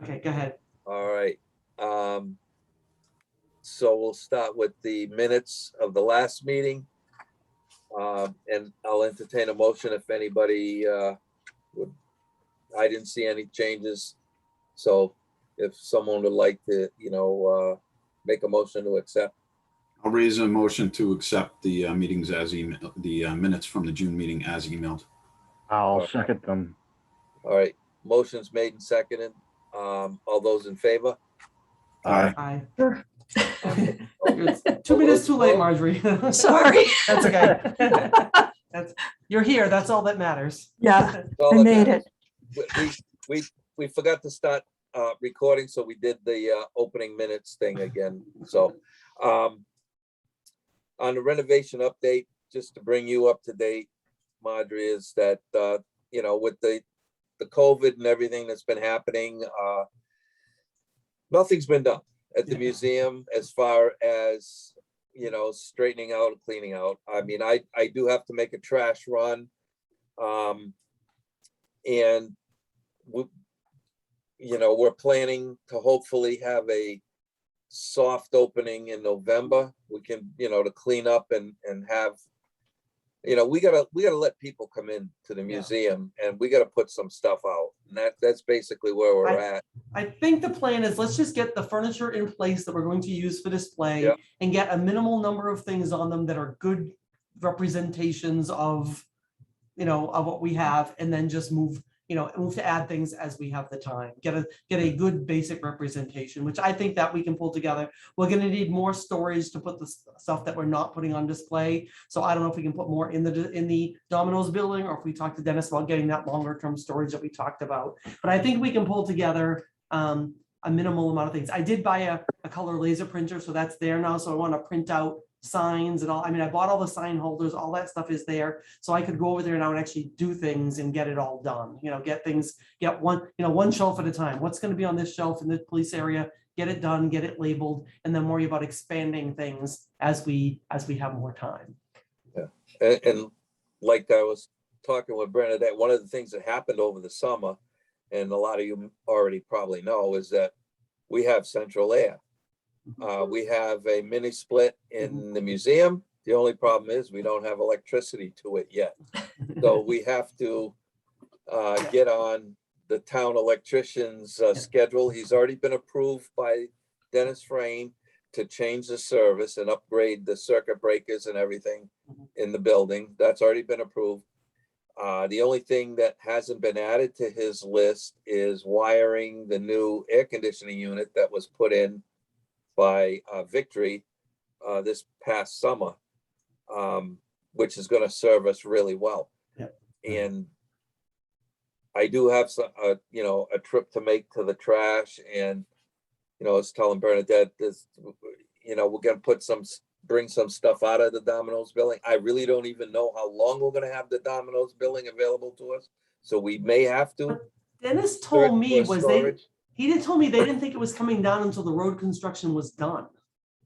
Okay, go ahead. All right. So we'll start with the minutes of the last meeting. And I'll entertain a motion if anybody would. I didn't see any changes. So if someone would like to, make a motion to accept. I'll raise a motion to accept the meetings as email, the minutes from the June meeting as emailed. I'll second them. All right, motion's made and seconded. All those in favor? Aye. Aye. It's 2 minutes too late, Marjorie. Sorry. That's okay. You're here. That's all that matters. Yeah, All I that made matters. it. We forgot to start recording, so we did the opening minutes thing again. So on the renovation update, just to bring you up to date, Marjorie, is that with the COVID and everything that's been happening, nothing's been done at the museum as far as straightening out and cleaning out. I mean, I do have to make a trash run, and we're planning to hopefully have a soft opening in November. We can, to clean up and have, we gotta let people come in to the museum, and we gotta put some stuff out. And that's basically where we're at. I think the plan is, let's just get the furniture in place that we're going to use for display and get a minimal number of things on them that are good representations of, of what we have, and then just move to add things as we have the time. Get a good basic representation, which I think that we can pull together. We're going to need more storage to put the stuff that we're not putting on display. So I don't know if we can put more in the Domino's building, or if we talk to Dennis about getting that longer term storage that we talked about. But I think we can pull together a minimal amount of things. I did buy a color laser printer, so that's there now. So I want to print out signs and all. I mean, I bought all the sign holders, all that stuff is there. So I could go over there now and actually do things and get it all done. Get one shelf at a time. What's going to be on this shelf in the police area? Get it done, get it labeled, and then worry about expanding things as we have more time. Yeah, and like I was talking with Bernadette, one of the things that happened over the summer, and a lot of you already probably know, is that we have central air. We have a mini split in the museum. The only problem is we don't have electricity to it yet. So we have to get on the town electrician's schedule. He's already been approved by Dennis Frayne to change the service and upgrade the circuit breakers and everything in the building. That's already been approved. The only thing that hasn't been added to his list is wiring the new air conditioning unit that was put in by Victory this past summer, which is going to serve us really well. Yep. And I do have some, a trip to make to the trash, and I was telling Bernadette this, we're going to bring some stuff out of the Domino's building. I really don't even know how long we're going to have the Domino's building available to us, so we may have to. Dennis told me he told me they didn't think it was coming down until the road construction was done.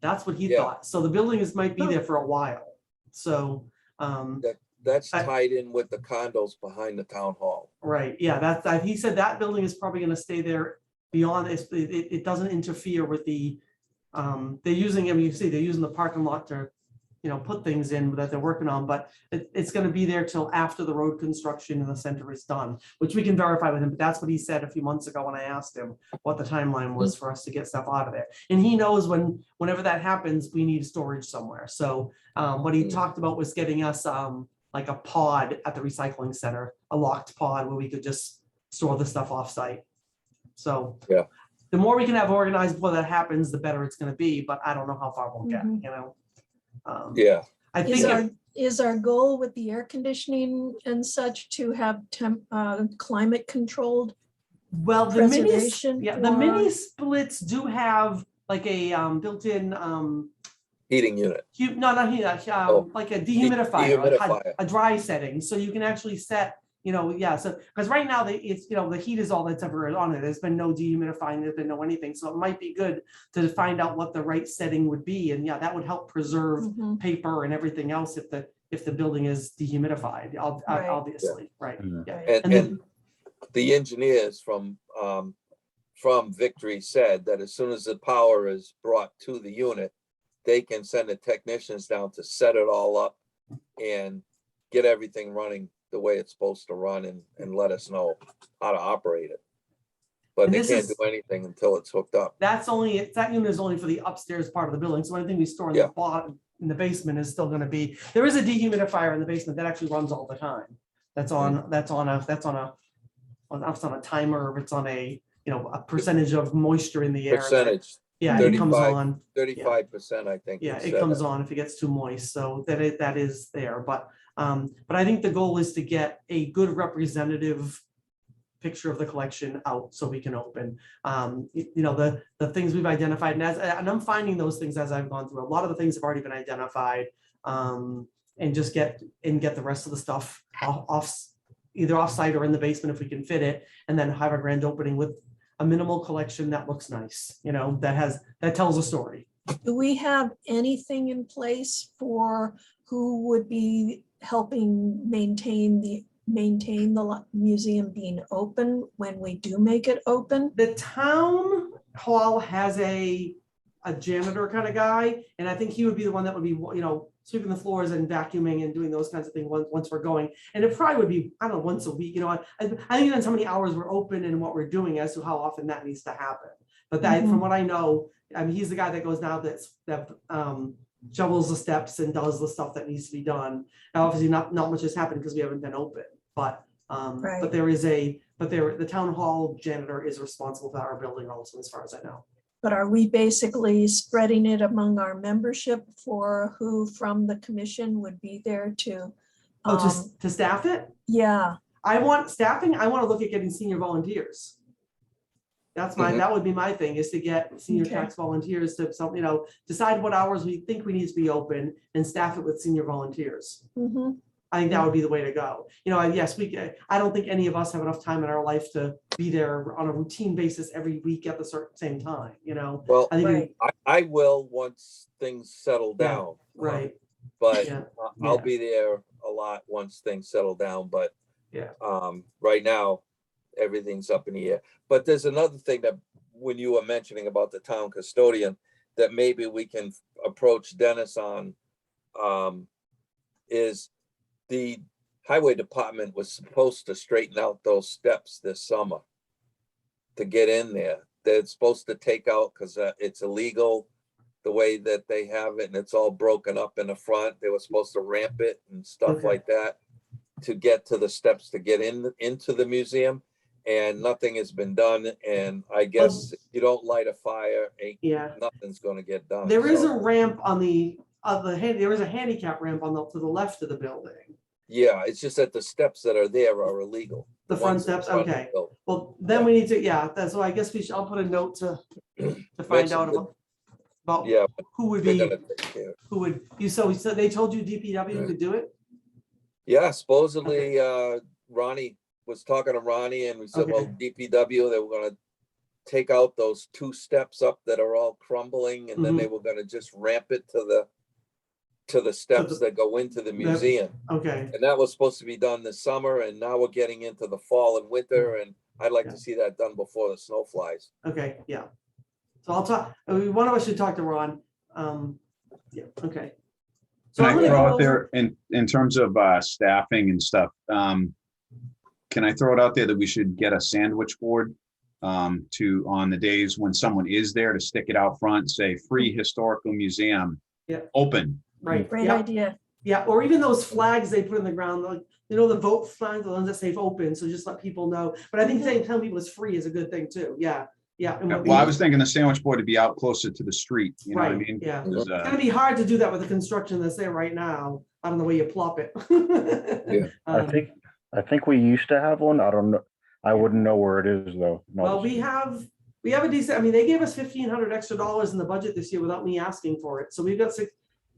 That's what he thought. So the building might be there for a while. So that's tied in with the condos behind the town hall. Right. Yeah. He said that building is probably going to stay there beyond. It doesn't interfere with the. They're using they're using the parking lot to, put things in that they're working on, but it's going to be there till after the road construction in the center is done, which we can verify with him. But that's what he said a few months ago when I asked him what the timeline was for us to get stuff out of there. And he knows whenever that happens, we need storage somewhere. So what he talked about was getting us like a pod at the recycling center, a locked pod where we could just store the stuff off site. So the more we can have organized before that happens, the better it's going to be. But I don't know how far we'll get, I think is our goal with the air conditioning and such to have climate controlled? Well, the mini splits do have like a built-in heating unit. Not heat, like a dehumidifier, a dry setting, so you can actually set. So because right now it's the heat is all that's ever on it. There's been no dehumidifying, there's been no anything. So it might be good to find out what the right setting would be, and that would help preserve paper and everything else if the building is dehumidified. Obviously, right? Yeah. And the engineers from from Victory said that as soon as the power is brought to the unit, they can send the technicians down to set it all up and get everything running the way it's supposed to run and let us know how to operate it. But And they this can't is- do anything until it's hooked up. that unit is only for the upstairs part of the building. So anything we store in Yeah. the bottom, in the basement is still gonna be, there is a dehumidifier in the basement that actually runs all the time. That's on a timer, or it's on a, a percentage of moisture in the air. Percentage, Yeah, it comes 35. on. 35%, I think. Yeah, it it said. comes on if it gets too moist, so that is there, but I think the goal is to get a good representative picture of the collection out so we can open. The things we've identified, and I'm finding those things as I've gone through. A lot of the things have already been identified, and just get the rest of the stuff either off-site or in the basement if we can fit it, and then have a grand opening with a minimal collection that looks nice, that tells a story. Do we have anything in place for who would be helping maintain the museum being open when we do make it open? The town hall has a janitor kind of guy, and I think he would be the one that would be, sweeping the floors and vacuuming and doing those kinds of things once we're going. And it probably would be, I don't know, once a week, I think it depends how many hours we're open and what we're doing as to how often that needs to happen. But that, from what I know, he's the guy that goes now that shovels the steps and does the stuff that needs to be done. Now, obviously not much has happened because we haven't been open, but Right. the town hall janitor is responsible for our building also, as far as I know. But are we basically spreading it among our membership for who from the commission would be there to? To staff it? Yeah, I want to look at getting senior volunteers. That would be my thing, is to get senior Okay. tax volunteers to decide what hours we think we need to be open and staff it with senior volunteers. mhm. I think that would be the way to go. Yes, I don't think any of us have enough time in our life to be there on a routine basis every week at the same time, Well, I think, Right. I will once things settle Yeah, down. right, But yeah, I'll yeah. be there a lot once things settle down, but Yeah. right now, everything's up in the air. But there's another thing that when you were mentioning about the town custodian, that maybe we can approach Dennis on, is the highway department was supposed to straighten out those steps this summer to get in there. They're supposed to take out, because it's illegal the way that they have it, and it's all broken up in the front. They were supposed to ramp it and stuff Okay. like that to get to the steps to get into the museum, and nothing has been done. And I guess if you don't light a fire, Yeah. nothing's gonna get done. There is So, a ramp on there is a handicap ramp to the left of the building. yeah, it's just that the steps that are there are illegal. The front ones in steps, front of the okay. building. Well, then we need to, so I guess I'll put a note to find Mention out the- about Yeah, who would they're be, gonna take care. so they told you DPW could do it? Yeah, supposedly, Ronnie was talking to Ronnie, and we said, well, Okay. DPW, they were gonna take out those 2 steps up that are all crumbling, and then they were gonna just ramp it to the steps that go into the museum. Okay, And that was supposed to be done this summer, and now we're getting into the fall and winter, and I'd like Yeah. to see that done before the snow flies. okay, yeah. So I'll talk, one of us should talk to Ron. Yeah, okay. So Can I'm I gonna throw go out over- there in terms of staffing and stuff? Can I throw it out there that we should get a sandwich board on the days when someone is there, to stick it out front, say free historical museum, Yeah. open. Right, Great yeah, idea. yeah, or even those flags they put in the ground, like, the vote flags, the ones that say open, so just let people know. But I think telling people it's free is a good thing too, yeah, yeah. and what Well, I we- was thinking the sandwich board to be out closer to the street, you know what I Right, mean? yeah. 'Cause, It's gonna be hard to do that with the construction that's there right now. I don't know where you plop it. Yeah. I think we used to have one. I don't know. I wouldn't know where it is though. No, Well, we have a decent, they gave us $1,500 extra in the budget this year without me asking for it. So we've got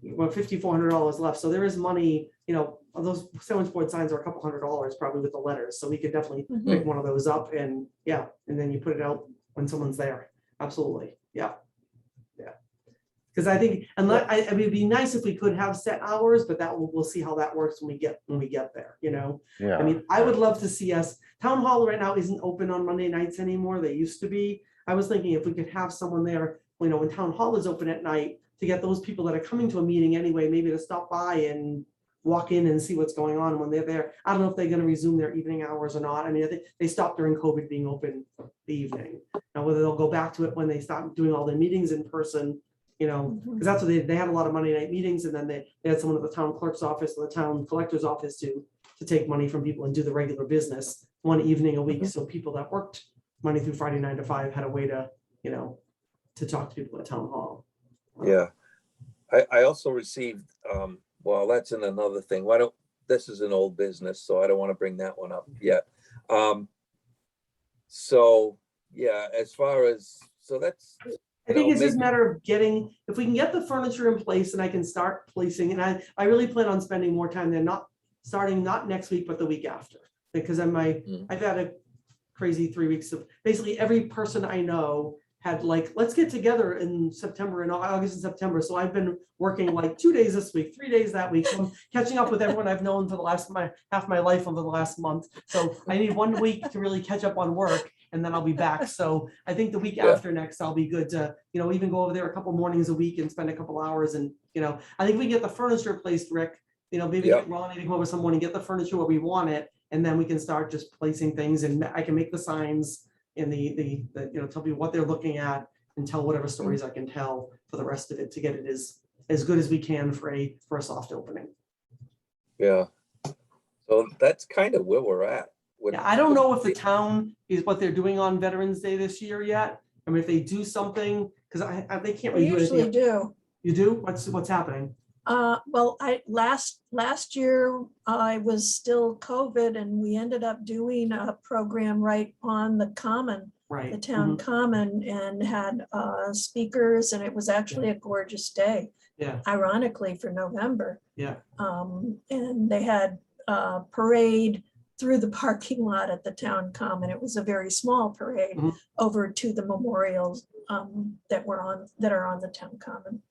$5,400 left. So there is money, those sandwich board signs are a couple $100 probably with the letters. So we could definitely Mhm. pick one of those up and then you put it out when someone's there. Absolutely. Yeah. Yeah. Because I think, I mean, it'd be nice if we could have set hours, but we'll see how that works when we get there, yeah. I mean, I would love to see town hall right now isn't open on Monday nights anymore. They used to be. I was thinking if we could have someone there, you know, when town hall is open at night, to get those people that are coming to a meeting anyway, maybe to stop by and walk in and see what's going on when they're there. I don't know if they're gonna resume their evening hours or not. I mean, I think they stopped during COVID being open the evening. Now, whether they'll go back to it when they start doing all their meetings in person, you know, because that's what they had a lot of Monday night meetings, and then they had someone at the town clerk's office or the town collector's office to take money from people and do the regular business one evening a week. So people that worked Monday through Friday, 9 to 5, had a way to, you know, to talk to people at town hall. Yeah. I also received, well, that's in another thing. This is an old business, so I don't want to bring that one up yet. So yeah, as far as, so that's, I think it's just a matter of getting, if we can get the furniture in place and I can start placing, and I really plan on spending more time there, not next week, but the week after. Because I've had a crazy 3 weeks of basically every person I know had like, let's get together in September and August and September. So I've been working like 2 days this week, 3 days that week. So I'm catching up with everyone I've known for the last half my life over the last month. So I need 1 week to really catch up on work, and then I'll be back. So I think the week after next, I'll be good to, you know, even go over there a couple mornings a week and spend a couple hours. And, you know, I think we can get the furniture placed, Rick, you know, maybe get Ronnie to come over some morning, get the furniture where we want it. And then we can start just placing things, and I can make the signs in the you know, tell people what they're looking at and tell whatever stories I can tell for the rest of it to get it as good as we can for a soft opening. Yeah. So that's kind of where we're at. Yeah, I don't know if the town is what they're doing on Veterans Day this year yet. I mean, if they do something, because they can't We really do usually anything. do. You do? What's happening? Well, last year I was still COVID, and we ended up doing a program right on the common, Right. the town common, and had speakers, and it was actually a gorgeous day. Yeah. Ironically, for November. Yeah. And they had a parade through the parking lot at the town common. It was a very small parade over to the memorials that are on the town common.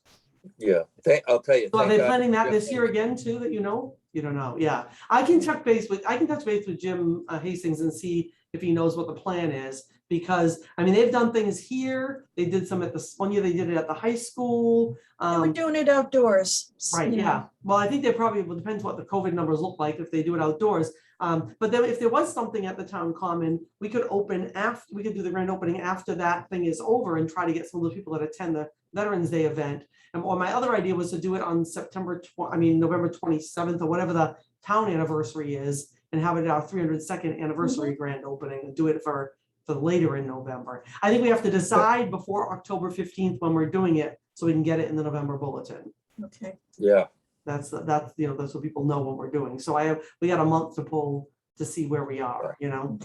Yeah, I'll tell you. So are they planning that this year again too, that you know? You don't know. Yeah. I can touch base with Jim Hastings and see if he knows what the plan is, because I mean, they've done things here. They did some at one year, they did it at the high school. They were doing it outdoors. Right, yeah. Well, I think they probably, well, depends what the COVID numbers look like if they do it outdoors. But then if there was something at the town common, we could do the grand opening after that thing is over and try to get some of the people that attend the Veterans Day event. Or my other idea was to do it on November 27th or whatever the town anniversary is, and have it our 302nd anniversary grand opening, and do it for later in November. I think we have to decide before October 15th when we're doing it, so we can get it in the November bulletin. Okay. Yeah. That's you know, that's what people know what we're doing. So we got a month to pull to see where we are, you know.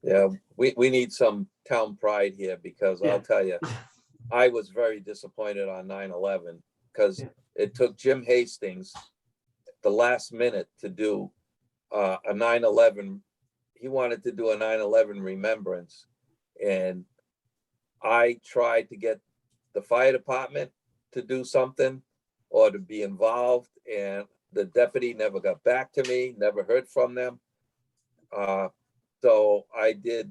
Yeah, we need some town pride here, because I'll tell you, I was very disappointed on 9/11 because it took Jim Hastings the last minute to do a 9/11. He wanted to do a 9/11 remembrance, and I tried to get the fire department to do something or to be involved, and the deputy never got back to me, never heard from them. So I did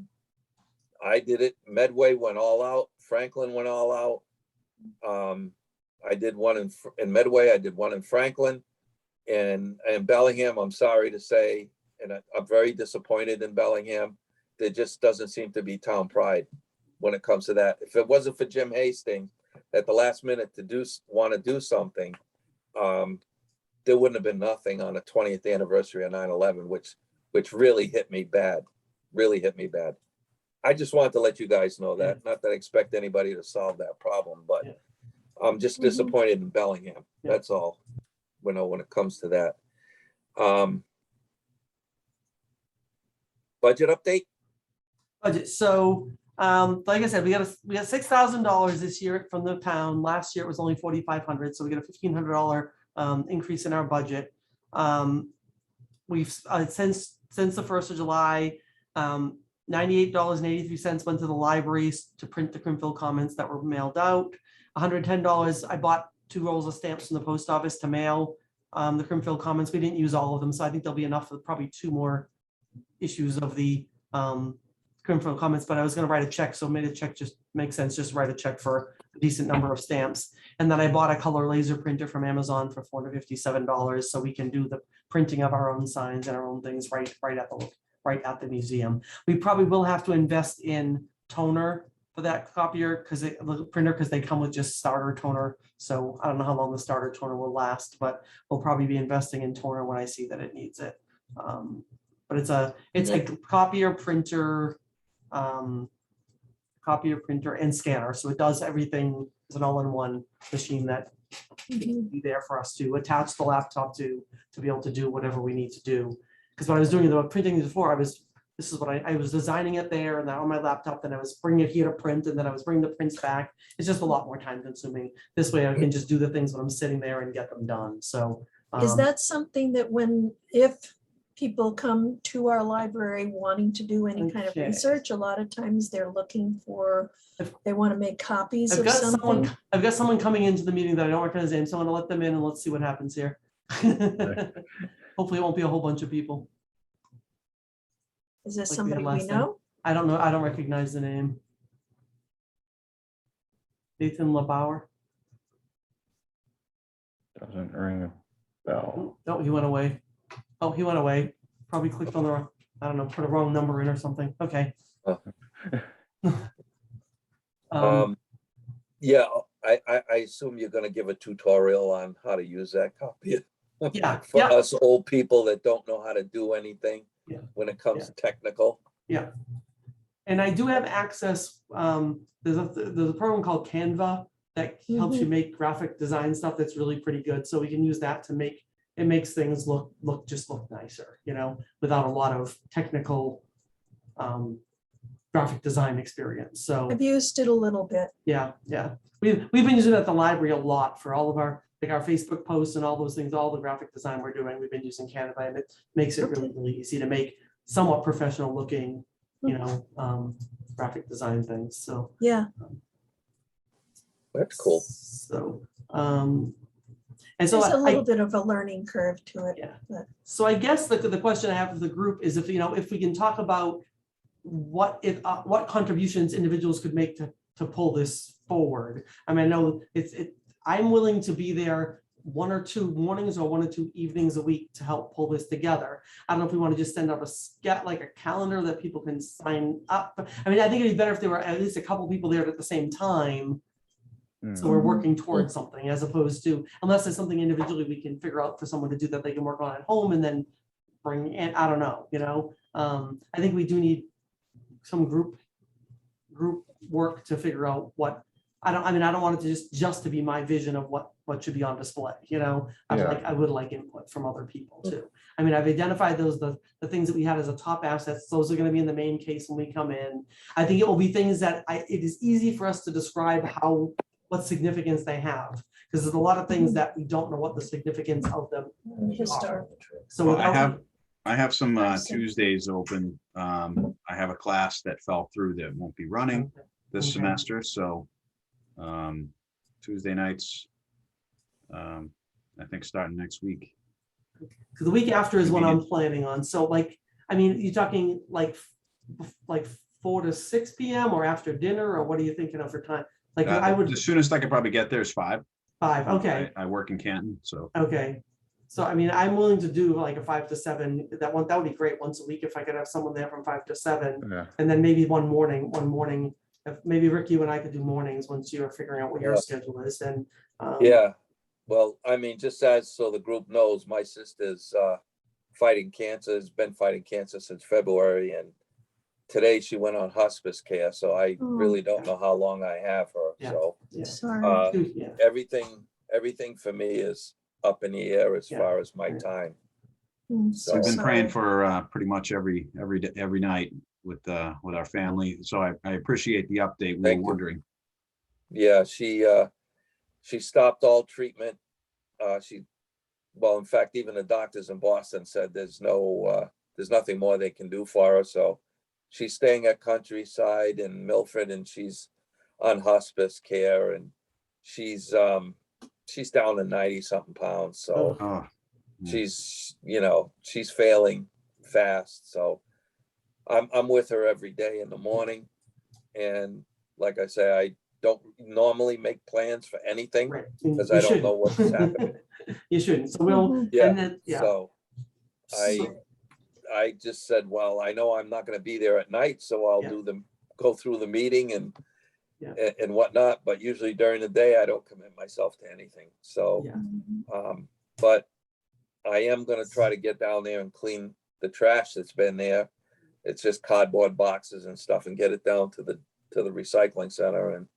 it. Medway went all out. Franklin went all out. I did one in Medway. I did one in Franklin, and Bellingham. I'm sorry to say, and I'm very disappointed in Bellingham. There just doesn't seem to be town pride when it comes to that. If it wasn't for Jim Hastings at the last minute to want to do something, there wouldn't have been nothing on the 20th anniversary of 9/11, which really hit me bad. Really hit me bad. I just wanted to let you guys know that. Not that I expect anybody to solve that problem, but I'm just disappointed in Bellingham. That's all. When it comes to that. Budget update. Budget. So, like I said, we got $6,000 this year from the town. Last year it was only $4,500, so we got a $1,500 increase in our budget. We've since the 1st of July, $98.83 went to the libraries to print the Crimfield comments that were mailed out. $110. I bought 2 rolls of stamps from the post office to mail the Crimfield comments. We didn't use all of them, so I think there'll be enough for probably 2 more issues of the from comments, but I was gonna write a check, so made a check just makes sense, just write a check for a decent number of stamps. And then I bought a color laser printer from Amazon for $457, so we can do the printing of our own signs and our own things right at the museum. We probably will have to invest in toner for that copier, the printer, because they come with just starter toner. So I don't know how long the starter toner will last, but we'll probably be investing in toner when I see that it needs it. But it's a copier, printer, and scanner. So it does everything. It's an all-in-one machine that can be there for us to attach the laptop to be able to do whatever we need to do. Because when I was doing the printing before, this is what I was designing it there and then on my laptop, then I was bringing it here to print, and then I was bringing the prints back. It's just a lot more time consuming. This way I can just do the things when I'm sitting there and get them done. So Is that something that if people come to our library wanting to do any kind of Okay. research, a lot of times they're looking for, they want to make copies I've of got something? someone coming into the meeting that I don't recognize his name, so I'm gonna let them in and let's see what happens here. Hopefully it won't be a whole bunch of people. Is this like we had somebody we last time. know? I don't know. I don't recognize the name. Nathan LeBauer. Doesn't ring a bell. No, he went away. Oh, he went away. Probably clicked on the wrong, I don't know, put a wrong number in or something. Okay. Yeah, I assume you're gonna give a tutorial on how to use that copy. Yeah, For yeah. us old people that don't know how to do anything Yeah. when it comes to technical. Yeah. And I do have access. There's a program called Canva that helps you make graphic design stuff that's really pretty good. So we can use that to makes things look nicer, without a lot of technical graphic design experience. So I've used it a little bit. yeah. We've been using it at the library a lot for all of our Facebook posts and all those things, all the graphic design we're doing. We've been using Canva, and it makes it really, really easy to make somewhat professional looking, graphic design things. So Yeah, That's cool. So and so there's a I little bit of a learning curve to it. Yeah. but- So I guess the question I have for the group is if we can talk about what contributions individuals could make to pull this forward. I mean, I know I'm willing to be there 1 or 2 mornings or 1 or 2 evenings a week to help pull this together. I don't know if we want to just send out a calendar that people can sign up. I mean, I think it'd be better if there were at least a couple people there at the same time. So we're working towards something, as opposed to, unless there's something individually we can figure out for someone to do that they can work on at home and then bring in, I don't know, I think we do need some group work to figure out what, I don't want it to just to be my vision of what should be on display, I would like input from other people too. I mean, I've identified the things that we had as a top assets. Those are going to be in the main case when we come in. I think it will be things that it is easy for us to describe what significance they have, because there's a lot of things that we don't know what the significance of them are. Historical. So Well, without, I have some Awesome. Tuesdays open. I have a class that fell through that won't be running this Okay. semester, so Tuesday nights, I think starting next week. because the week after is what I'm planning on. So you're talking like 4 to 6 p.m. or after dinner, or what are you thinking of for time? I would The soonest I could probably get there is 5. 5. Okay. I work in Canton, so. Okay. So, I mean, I'm willing to do like a 5 to 7. That would be great once a week if I could have someone there from 5 to 7. Yeah. And then maybe one morning, if maybe Rick, you and I could do mornings once you're figuring out what your Yeah. schedule is. And Yeah, well, I mean, just as so the group knows, my sister's fighting cancer, has been fighting cancer since February, and today she went on hospice care, so I really don't know how long I have her. Yeah. So yeah. Sorry. Yeah. everything for me is up in the air as Yeah. far as my Yeah. time. So We've been praying sorry. for pretty much every night with our family. So I appreciate the update. We Thank were you. wondering. Yeah, she stopped all treatment. In fact, even the doctors in Boston said there's nothing more they can do for her. So she's staying at Countryside in Milford, and she's on hospice care, and she's down to 90 something pounds. So Oh, she's failing fast. So I'm with her every day in the morning. And like I say, I don't normally make plans for anything Right. because You I don't shouldn't. know what's happening. You shouldn't. So we'll, Mhm. Yeah. and then, yeah. So So- I just said, well, I know I'm not going to be there at night, so I'll Yeah. go through the meeting and Yeah. and whatnot. But usually during the day, I don't commit myself to anything. So, Yeah. but I am going to try to get down there and clean the trash that's been there. It's just cardboard boxes and stuff, and get it down to the recycling center. And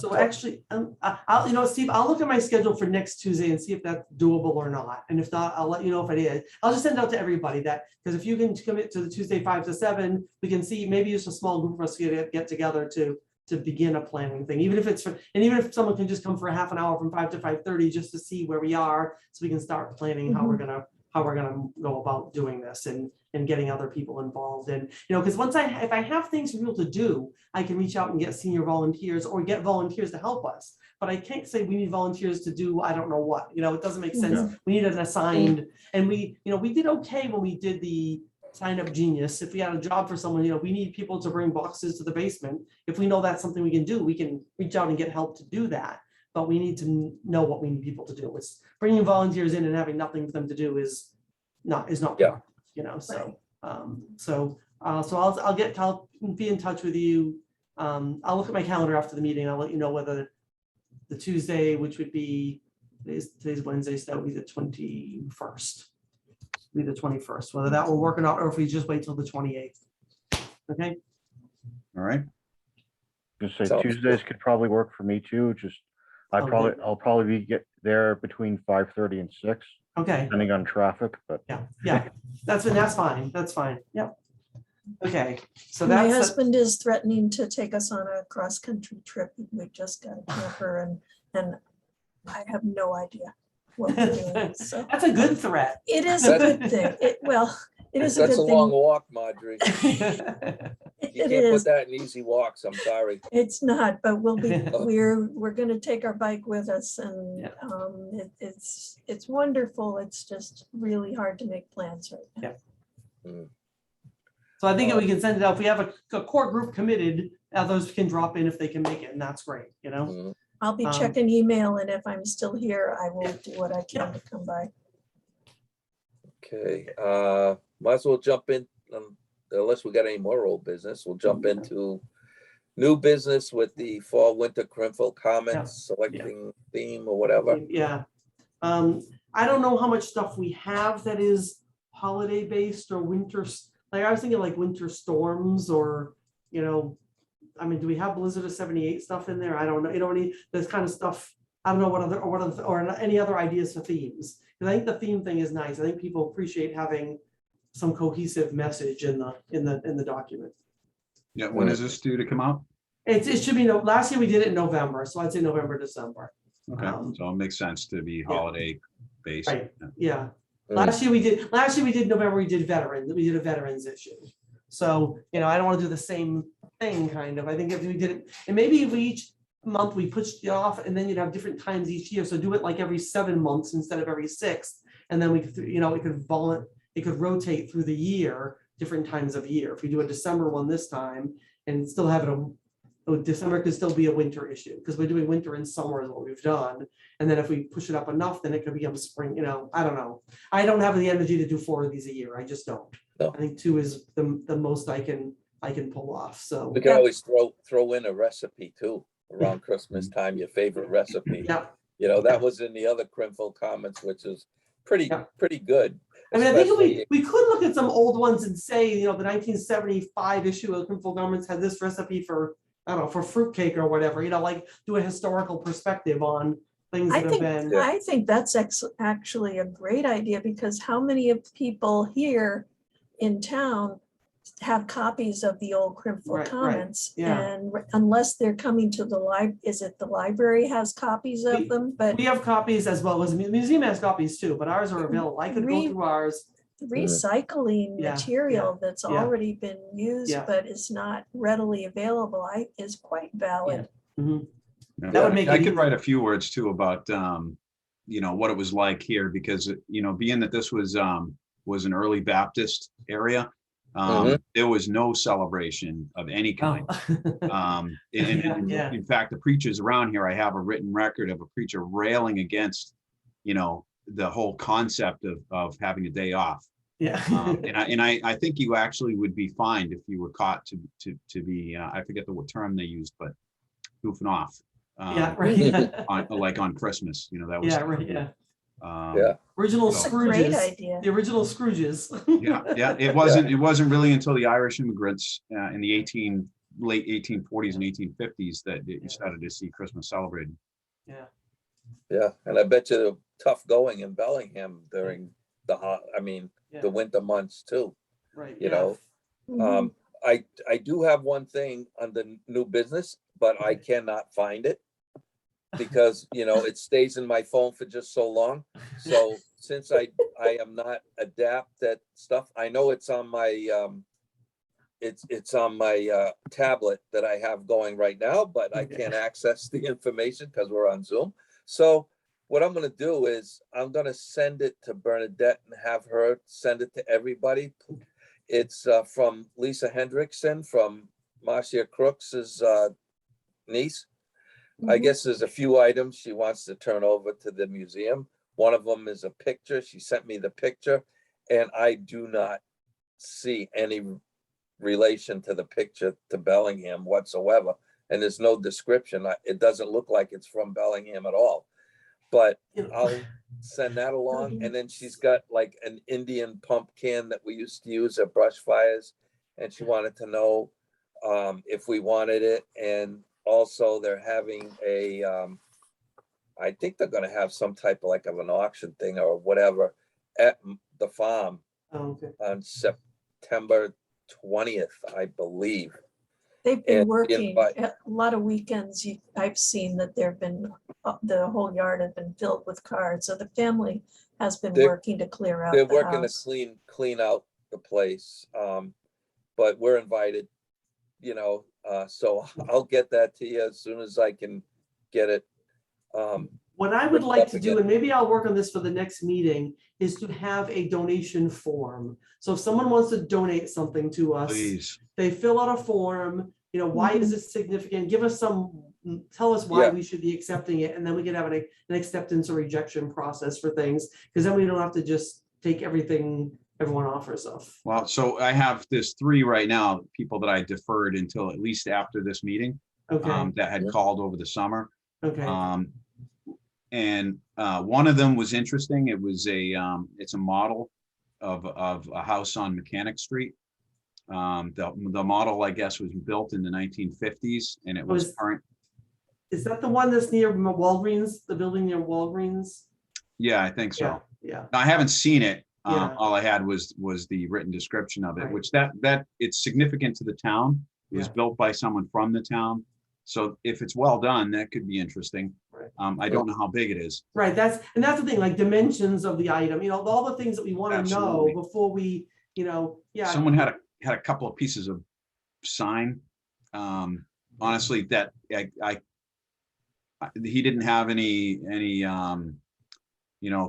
So actually, I'll, Steve, I'll look at my schedule for next Tuesday and see if that's doable or not. And if not, I'll let you know if it is. I'll just send out to everybody that, because if you can commit to the Tuesday 5 to 7, we can see maybe just a small group of us get together to begin a planning thing, even if it's for, and even if someone can just come for a half an hour from 5 to 5:30 just to see where we are, so we can start planning how we're gonna go about doing this and getting other people involved. And because once if I have things for people to do, I can reach out and get senior volunteers or get volunteers to help us. But I can't say we need volunteers to do I don't know what. It doesn't make sense. Mhm. We need an assigned, and we did okay when we did the Sign Up Genius. If we had a job for someone, we need people to bring boxes to the basement. If we know that's something we can do, we can reach out and get help to do that. But we need to know what we need people to do. It's bringing volunteers in and having nothing for them to do is not Yeah. productive, so I'll be in touch with you. I'll look at my calendar after the meeting. I'll let you know whether the Tuesday, which would be today's Wednesday, so that would be the 21st. Be the 21st, whether that will work or not, or if we just wait till the 28th. Okay. All right. Just say Sounds Tuesdays could probably work for me too. Just Okay. I'll probably get there between 5:30 and 6, Okay. depending on traffic. But Yeah. That's fine. That's fine. Yep. Okay. So My that's husband is threatening to take us on a cross-country trip. We just got a camper and I have no idea what we're doing. So that's a good threat. it is a good thing. It is a that's good a long thing. walk, Marjorie. You It can't put is. that in easy walks. I'm sorry. It's not, but we're going to take our bike with us, and it's wonderful. It's just really hard to make plans right now. Yeah. So I think if we can send it out, if we have a core group committed, others can drop in if they can make it, and that's great. Mhm. I'll be checking email, and if I'm still here, I will do what I can to come by. Okay, might as well jump in, unless we got any more old business, we'll jump into new business with the fall winter Crimford comments, selecting theme or whatever. Yeah. I don't know how much stuff we have that is holiday based or winter. Like I was thinking like winter storms or, I mean, do we have Blizzard of 78 stuff in there? I don't know. This kind of stuff. I don't know or any other ideas for themes. Because I think the theme thing is nice. I think people appreciate having some cohesive message in the document. Yeah. When is this due to come out? It should be last year we did it in November, so I'd say November, December. Okay. So it makes sense to be holiday based. Right. Yeah. Mm. Last year we did November, we did a veterans issue. So, I don't want to do the same thing kind of. I think if we did it, and maybe if each month we pushed it off and then you'd have different times each year. So do it like every 7 months instead of every 6. And then we could, it could rotate through the year, different times of year. If we do a December one this time and still have it December could still be a winter issue because we're doing winter and summer is what we've done. And then if we push it up enough, then it could become spring, I don't know. I don't have the energy to do 4 of these a year. I just don't. No. I think 2 is the most I can pull off. So We can always throw in a recipe too, around Christmas time, your favorite recipe. yeah. That was in the other Crimford comments, which is pretty good. I mean, I think especially- we could look at some old ones and say, the 1975 issue of Crimford Governments had this recipe for, I don't know, for fruitcake or whatever, like do a historical perspective on things that have been. I think that's actually a great idea, because how many of people here in town have copies of the old Crimford Right, comments? yeah. And unless they're coming to the is it the library has copies of them? But We have copies as well as the museum has copies too, but ours are available. I could go through ours. recycling Yeah, material that's yeah. already been used Yeah. but is not readily available is quite valid. Mhm. Yeah. That would make I it could easy. write a few words too about, what it was like here because, being that this was an early Baptist area, There was no celebration of any kind. Oh. Yeah. In fact, the preachers around here, I have a written record of a preacher railing against, the whole concept of having a day off. Yeah. I think you actually would be fined if you were caught to be, I forget what term they used, but goofing off. Yeah, right. Like on Christmas, that was. Yeah, right, yeah. Yeah. Original That's a great Scrooges, idea. the original Scrooges. Yeah. It wasn't really until the Irish immigrants in the late 1840s and 1850s that you started to see Christmas celebrated. Yeah. Yeah, and I bet you the tough going in Bellingham during the Yeah. the winter months too. Right. You yeah. know, Mhm. I do have one thing on the new business, but I cannot find it because it stays in my phone for just so long. So since I am not adept at stuff, I know it's on my it's on my tablet that I have going right now, but I can't access the information because we're on Zoom. So what I'm going to do is I'm going to send it to Bernadette and have her send it to everybody. It's from Lisa Hendrickson from Marcia Crooks's niece. I Mhm. guess there's a few items she wants to turn over to the museum. One of them is a picture. She sent me the picture, and I do not see any relation to the picture to Bellingham whatsoever. And there's no description. It doesn't look like it's from Bellingham at all. But I'll send that along. And then she's got like an Indian pump can that we used to use at brush fires. And she wanted to know if we wanted it. And also they're having I think they're going to have some type of an auction thing or whatever at the farm Oh, okay. on September 20th, I believe. They've been And working a lot of weekends. I've seen that there've been, the whole yard has been filled with cars. So the family has been working to clear out They're the working house. to clean out the place. But we're invited, so I'll get that to you as soon as I can get it. What I would like to do, and maybe I'll work on this for the next meeting, is to have a donation form. So if someone wants to donate something to us, Please. they fill out a form, why is it significant? Give us tell us why we should be accepting it, and then we can have an acceptance or rejection process for things, because then we don't have to just take everyone offers of. Well, so I have this 3 right now, people that I deferred until at least after this meeting. Okay. That had called over the summer. Okay. And one of them was interesting. It was it's a model of a house on Mechanic Street. The model, I guess, was built in the 1950s, and it was current. Is that the one that's near Walgreens, the building near Walgreens? Yeah, I think so. Yeah. I haven't seen it. Yeah. All I had was the written description of it, Right. which that it's significant to the town. It was built by someone from the town. So if it's well done, that could be interesting. Right. I don't know how big it is. Right. That's the thing, like dimensions of the item, all the things that we want to know Absolutely. before we, Someone had a couple of pieces of sign. Honestly, that he didn't have any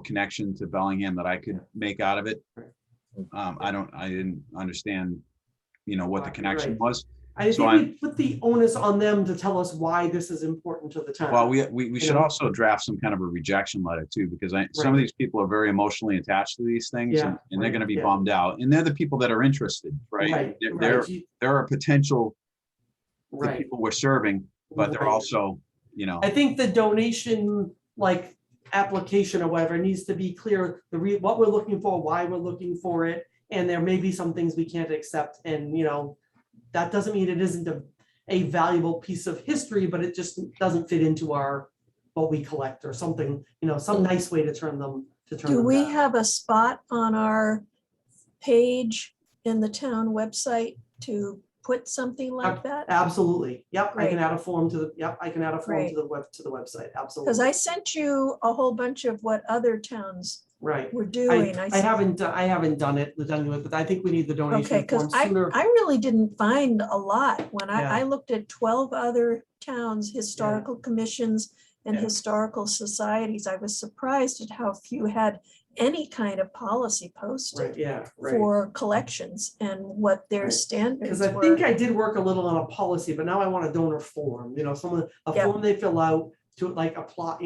connection to Bellingham that I could make out of it. I didn't understand, what the connection was. I think we put the onus on them to tell us why this is important to the town. Well, we should also draft some kind of a rejection letter too, because some of these people are very emotionally attached to these things, and they're going to be bummed out, and they're the people that are interested, right? They're a potential the people we're serving, but they're also, I think the donation application or whatever needs to be clear, what we're looking for, why we're looking for it, and there may be some things we can't accept, and that doesn't mean it isn't a valuable piece of history, but it just doesn't fit into what we collect or something, some nice way to turn them Do we down. have a spot on our page in the town website to put something like that? Absolutely. Yep. I can Great. add a form to the website. Absolutely. Because I sent you a whole bunch of what other towns Right. were doing. I haven't done it, but I think we need the donation Okay, because form sooner. I really didn't find a lot. When I Yeah. looked at 12 other towns, historical commissions and Yeah. historical societies, I was surprised at how few had any kind of policy Right, posted yeah, right. for collections and what their Right. standards Because I were. think I did work a little on a policy, but now I want a donor form, a Yep. form they fill out to like apply,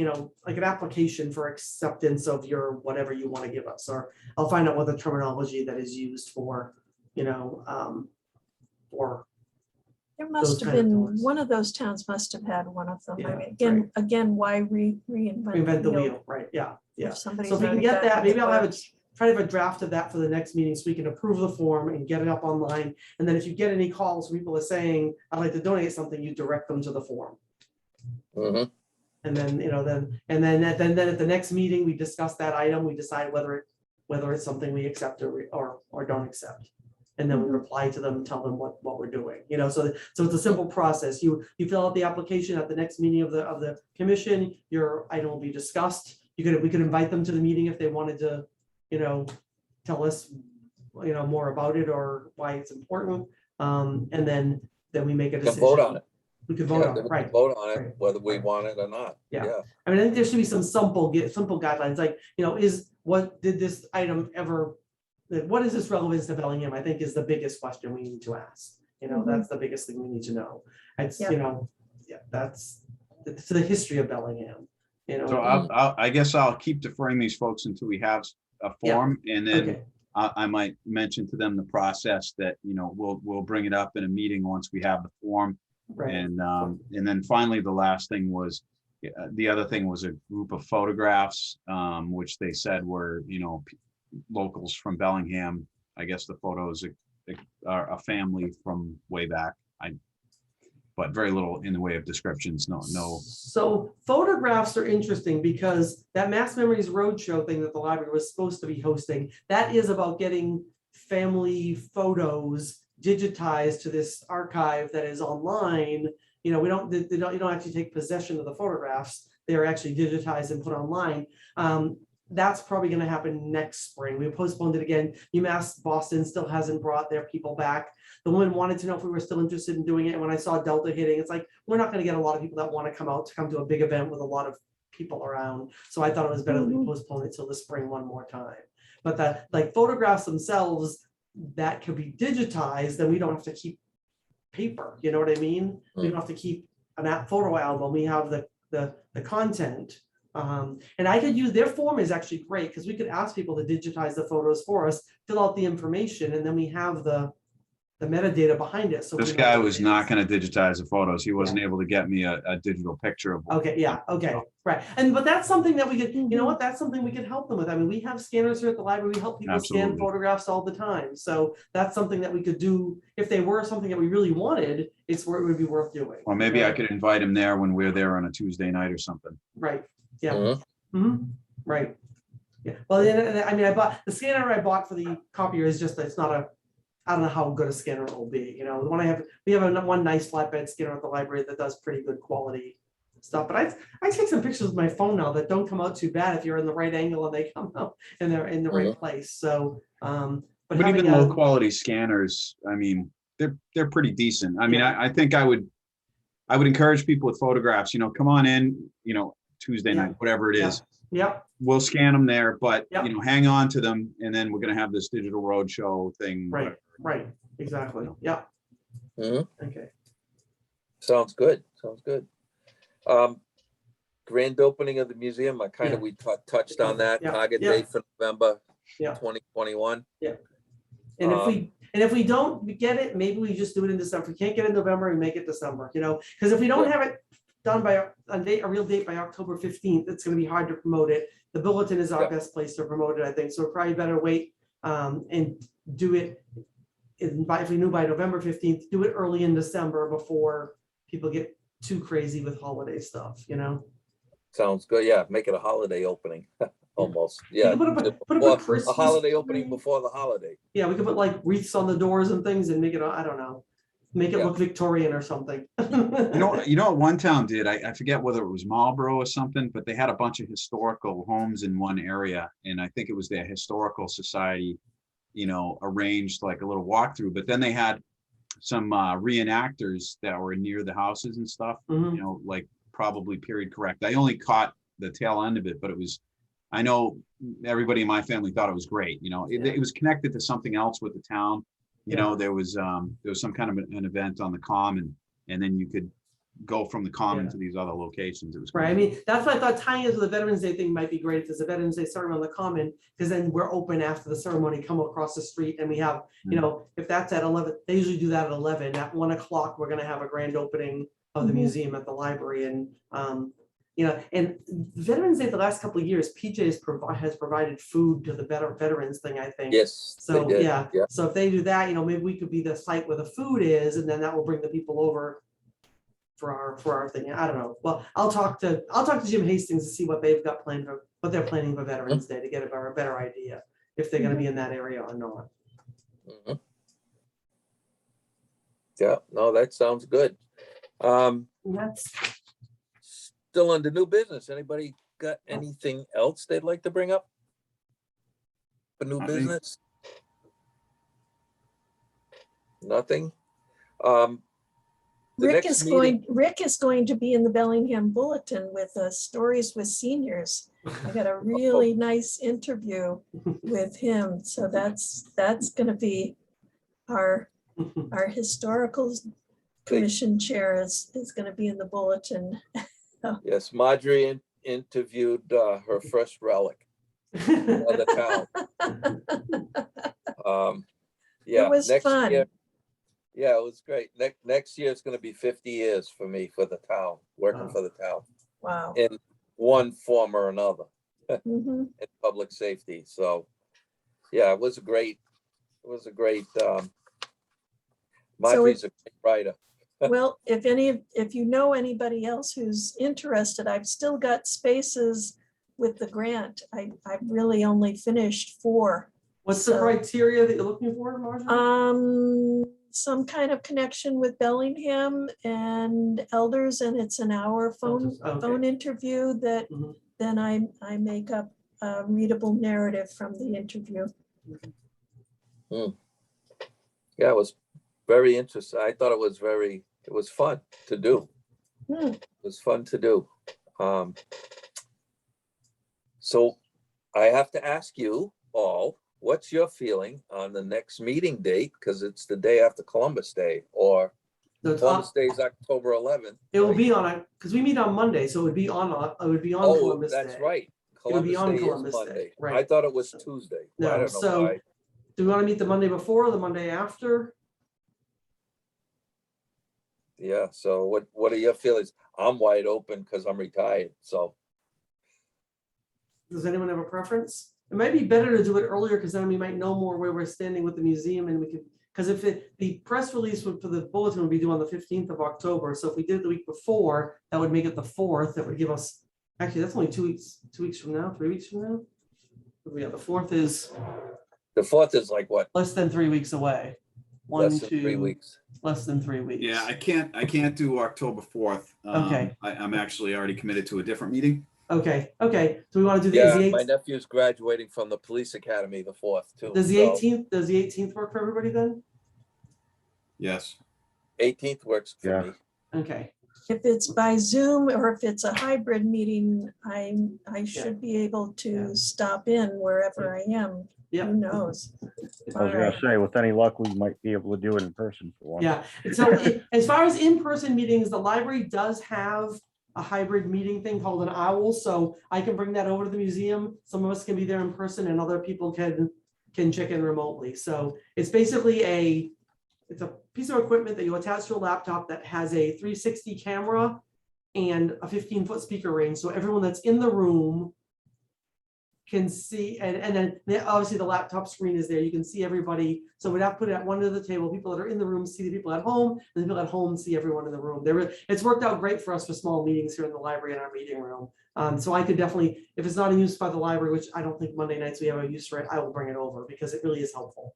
like an application for acceptance of your whatever you want to give us, or I'll find out what the terminology that is used for, for There those must have kind of been, doors. one of those towns must have had one of them. I Yeah, mean, again, why reinvent reinvent the the wheel? wheel, right, yeah, yeah. If somebody's So if we can already get got that, it maybe I'll have works. try to have a draft of that for the next meeting so we can approve the form and get it up online. And then if you get any calls, people are saying, I'd like to donate something, you direct them to the form. Mhm. And then, then at the next meeting, we discuss that item, we decide whether it's something we accept or don't accept. And then we Mhm. reply to them and tell them what we're doing, so it's a simple process. You fill out the application at the next meeting of the commission, your item will be discussed. We could invite them to the meeting if they wanted to, tell us, more about it or why it's important. And then we make a Can decision. vote on it. We could vote Yeah, on then it, we can right? vote on it, right, whether we right. want it or not. Yeah. Yeah. I mean, I think there should be some simple guidelines, like, did this item ever, what is this relevance to Bellingham? I think is the biggest question we need to ask. Mhm. That's the biggest thing we need to know. It's, Yep. That's to the history of Bellingham, So I guess I'll keep deferring these folks until we have a Yeah. form, and then Okay, I might mention to them the process that, we'll bring it up in a meeting once we have the form. right. And then finally, the last thing was, the other thing was a group of photographs, which they said were, locals from Bellingham. I guess the photos are a family from way back. But very little in the way of descriptions. No. So photographs are interesting because that Mass Memories Roadshow thing that the library was supposed to be hosting, that is about getting family photos digitized to this archive that is online. You don't actually take possession of the photographs. They're actually digitized and put online. That's probably going to happen next spring. We postponed it again. UMass Boston still hasn't brought their people back. The woman wanted to know if we were still interested in doing it. And when I saw Delta hitting, it's like, we're not going to get a lot of people that want to come to a big event with a lot of people around. So I thought it was better that we postpone it till the spring one more time. But photographs themselves that could be digitized, then we don't have to keep paper. You know what I mean? We don't have to keep an photo album. We have the content. And I could use their form is actually great because we could ask people to digitize the photos for us, fill out the information, and then we have the metadata behind it. So This guy was not going to digitize the photos. He wasn't able to get me a digital picture of one. Okay, yeah, okay, right. But that's something that we could, that's something we could help them with. I mean, we have scanners here at the library. We help people scan Absolutely. photographs all the time. So that's something that we could do. If they were something that we really wanted, it's where it would be worth doing. Or maybe I could invite him there when we're there on a Tuesday night or something. Right, yeah. Mhm. Mhm. Right. Yeah. Well, I mean, I bought the scanner I bought for the copier is just, it's not I don't know how good a scanner it will be. The one we have one nice flatbed scanner at the library that does pretty good quality stuff. But I take some pictures with my phone now that don't come out too bad if you're in the right angle and they come out and they're in the right place. So, but even low quality scanners, I mean, they're pretty decent. I mean, I think I would encourage people with photographs, come on in, Tuesday night, whatever it is. Yep. We'll scan them there, but hang on to them, and then we're going to have this digital roadshow thing. Right. Right. Exactly. Yeah. Mhm. Okay. Sounds good. Grand opening of the museum. We touched on that. Target date for November 2021. And if we don't get it, maybe we just do it in December. If we can't get it in November, we make it December, because if we don't have it done by a real date by October 15th, it's going to be hard to promote it. The bulletin is our best place to promote it, I think. So we're probably better wait and do it if we knew by November 15th, do it early in December before people get too crazy with holiday stuff, Sounds good. Yeah, make it a holiday opening. Almost. Yeah. You could put up a Christmas holiday opening tree. before the holiday. Yeah, we could put like wreaths on the doors and things and make it, I don't know, make it look Victorian or something. You know what one town did? I forget whether it was Marlborough or something, but they had a bunch of historical homes in one area. And I think it was their historical society, arranged like a little walkthrough, but then they had some reenactors that were near the houses and stuff, like probably period correct. I only caught the tail end of it, but it was, I know everybody in my family thought it was great. You know, it was connected to something else with the town. You know, there was some kind of an event on the common, and then you could go from the common to these other locations. It was Right. I great. mean, that's why I thought tying into the Veterans Day thing might be great, because the Veterans Day ceremony on the common, because then we're open after the ceremony, come across the street, and we have, you know, if that's at 11, they usually do that at 11. At 1 o'clock, we're gonna have a grand opening of the museum at the library, and you know, and Veterans Day the last couple of years, PJ has provided food to the veterans thing, I think. Yes. So they did. yeah, so if they do that, you know, maybe we could be the site where the food is, and then that will bring the people over for our thing. I don't know. Well, I'll talk to Jim Hastings to see what they've got planned for what they're planning for Veterans Day, to get a better idea if they're going to be in that area or not. Mhm. Yeah, no, that sounds good. And that's Still under new business. Anybody got anything else they'd like to bring up for new Nothing. business? Nothing. The Rick next is going to be in the Bellingham Bulletin with Stories with Seniors. I got a really nice interview with him. So that's going to be our historical commission chair is going to be in the bulletin. Yes, Marjorie interviewed her first relic of the town. Yeah, It was fun. year. Yeah, it was great. Next year it's going to be 50 years for me for the town, working for the town Wow. in one form or another Mhm. in public safety. So yeah, it was a great. Marjorie's a great writer. Well, if you know anybody else who's interested, I've still got spaces with the grant. I've really only finished 4. What's the criteria that you're looking for, Marjorie? Some kind of connection with Bellingham and elders, and it's an hour phone interview that then I make up a readable narrative from the interview. Yeah, it was very interesting. I thought it was fun to do. It was fun to do. So I have to ask you all, what's your feeling on the next meeting date? Because it's the day after Columbus Day, or Columbus Day is October 11th. It will be on because we meet on Monday, so it would be on Columbus Day. That's right. It would be on Day Columbus is Monday. Day, right. I thought it was Tuesday. No, I don't know so why. do we want to meet the Monday before or the Monday after? Yeah. So what are your feelings? I'm wide open because I'm retired. So Does anyone have a preference? It might be better to do it earlier, because then we might know more where we're standing with the museum, and we could, because if the press release for the bulletin would be due on the 15th of October. So if we did it the week before, that would make it the 4th. That would give us, actually, that's only 2 weeks from now, 3 weeks from now. Yeah, the 4th is like what? less than 3 weeks away. Less than 3 weeks. Less than 3 weeks. Yeah, I can't do October 4th. Okay. I'm actually already committed to a different meeting. Okay. Do we want to do Yeah, the my 8th? nephew's graduating from the police academy the 4th too. Does the 18th work for everybody then? Yes. 18th works for me. Okay. If it's by Zoom or if it's a hybrid meeting, I should be able to stop in wherever I am. Yeah. Who knows? I was gonna say, with any luck, we might be able to do it in person for one. Yeah. So as far as in-person meetings, the library does have a hybrid meeting thing called an OWL. So I can bring that over to the museum. Some of us can be there in person, and other people can check in remotely. So it's basically it's a piece of equipment that you attach to a laptop that has a 360 camera and a 15-foot speaker range. So everyone that's in the room can see, and then obviously the laptop screen is there. You can see everybody. So we'd have to put it at one end of the table. People that are in the room see the people at home, and the people at home see everyone in the room. It's worked out great for us for small meetings here in the library in our meeting room. So I could definitely, if it's not in use by the library, which I don't think Monday nights we have a use for it, I will bring it over, because it really is helpful.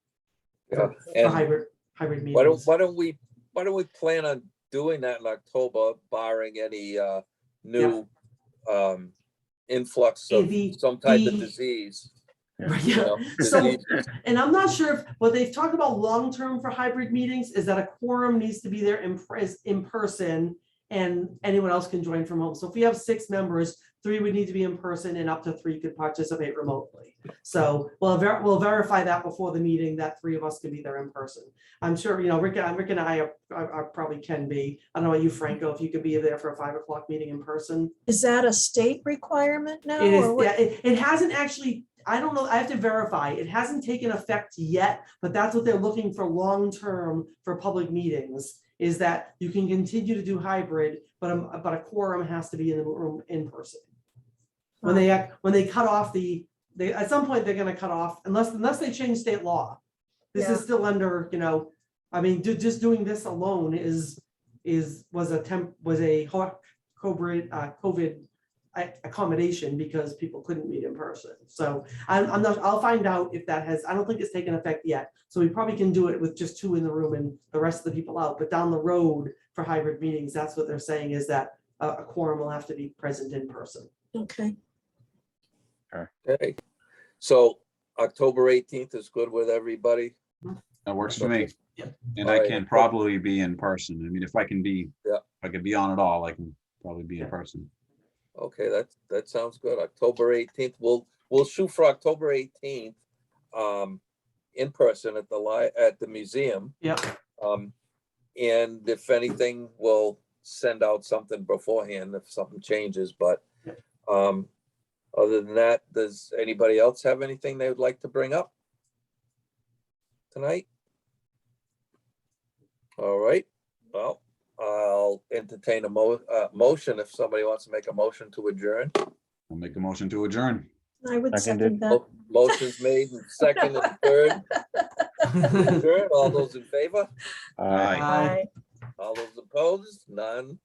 Yeah. For hybrid meetings. Why don't we plan on doing that in October, barring any new influx of some type of disease? Yeah. So, and I'm not sure if what they've talked about long-term for hybrid meetings is that a quorum needs to be there in person, and anyone else can join from home. So if we have 6 members, 3 would need to be in person, and up to 3 could participate remotely. So we'll verify that before the meeting, that 3 of us can be there in person. I'm sure, Rick and I are probably can be. I don't know about you, Franco, if you could be there for a 5 o'clock meeting in person. Is that a state requirement now? It is, or what? yeah, it hasn't actually, I don't know, I have to verify. It hasn't taken effect yet, but that's what they're looking for long-term for public meetings, is that you can continue to do hybrid, but a quorum has to be in the room in person. When they cut off at some point they're gonna cut off, unless they change state law. This is still under, I mean, just doing this alone was a COVID accommodation because people couldn't meet in person. So I'll find out if that has, I don't think it's taken effect yet. So we probably can do it with just 2 in the room and the rest of the people out, but down the road for hybrid meetings, that's what they're saying, is that a quorum will have to be present in person. Okay, Okay, so October 18th is good with everybody? That works for me. Yep. And All I right. can probably be in person. I mean, if I can be, Yeah. if I could be on at all, I can probably be in Yeah. person. Okay, that sounds good. October 18th, we'll shoot for October 18th, in person at the museum. Yep. And if anything, we'll send out something beforehand if something changes, but, other than that, does anybody else have anything they would like to bring up tonight? All right, well, I'll entertain a motion if somebody wants to make a motion to adjourn. I'll make a motion to adjourn. I would Seconded. second that. Motion's made and second and third. Adjourn. All those in favor? Aye. Aye. All those opposed? None.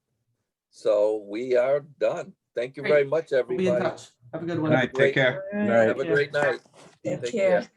So we are done. Thank you Great. very much, We'll be in everybody. touch. Have a good Good one. night, take care. Night. Have a great night. Take Take care. care.